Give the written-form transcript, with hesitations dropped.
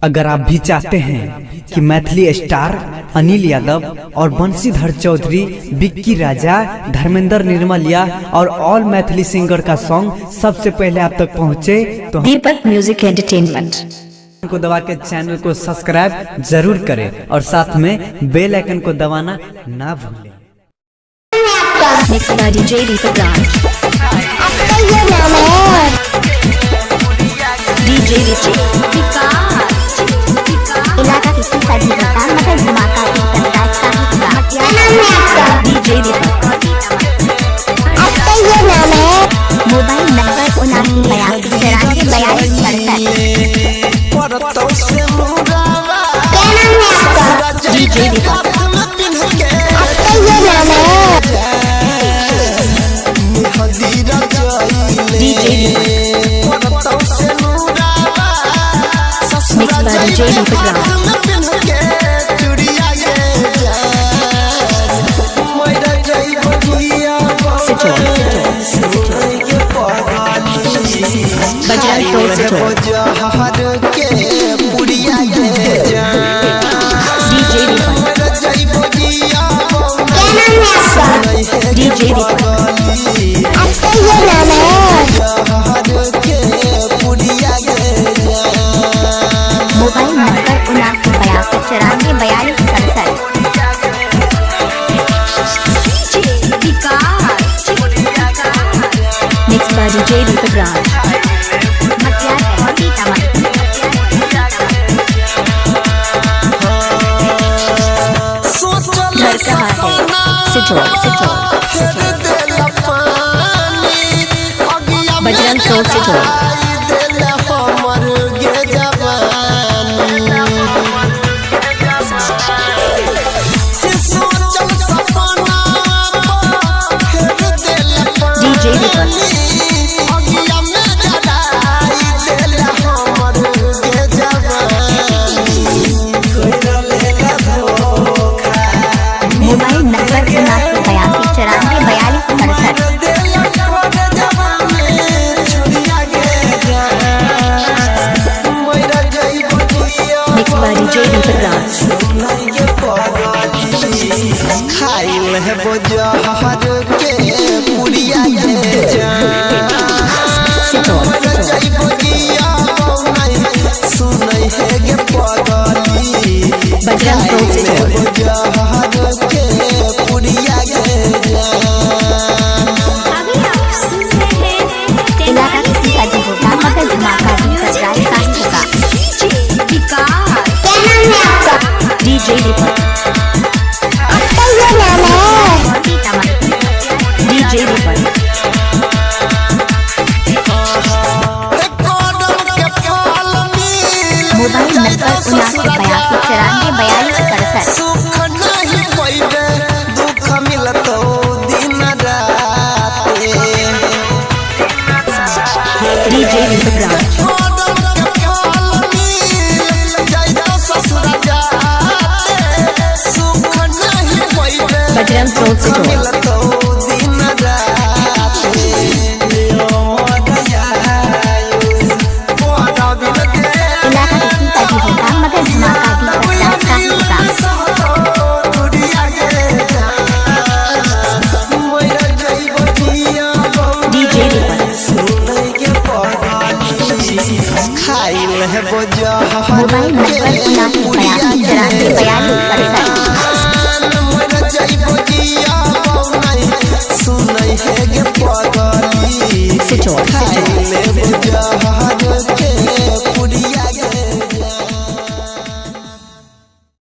अगर आप भी चाहते हैं कि मैथिली स्टार अनिल यादव और बंशीधर चौधरी, विक्की राजा, धर्मेंद्र निर्मलिया और ऑल मैथिली सिंगर का सॉन्ग सबसे पहले आप तक पहुंचे तो दीपक म्यूजिक एंटरटेनमेंट को दबा के चैनल को सब्सक्राइब जरूर करें और साथ में बेल आइकन को दबाना ना भूलें। Mix by DJ Deepak Raj. DJ इलाका किसी का भी बता मगर धमाका की सरताज का हिस्सा। डीजे दीपक आपका ये नाम है। मोबाइल नंबर 79 82 42 डीजे दीपक आपका ये नाम है। DJ mix by DJ Deepak Raj. Bajrang Tol से डीजे डीजे आपका ये नाम है। Mobile number 79 82 43 mix by DJ Deepak Raj. घर कहाँ है Sichod Bajrang Tol Sichod. DJ Deepak mobile number 79 82 mix by DJ Deepak Raj. खाइल है बजहर के पुड़िया सुनई है गे पगली बजरंग टोल सिचोड़। बजहर के पुड़िया इलाका किसी का भी होगा मगर धमाका भी सरताज का हिस्सा। डीजे दीपक आपका ये नाम है। डीजे दीपक मोबाइल नंबर 79 82 43 सुख नहीं पैबे दुख मिलतो दिन रात डीजे दीपक राज। बजरंग टोल सिचोड़। इलाका किसी का भी होगा मगर धमाका भी सरताज का हिस्सा। डीजे दीपक खाइल है बजहर मोबाइल नंबर 79 82 43 सुनई है गे पगली सिचोड़।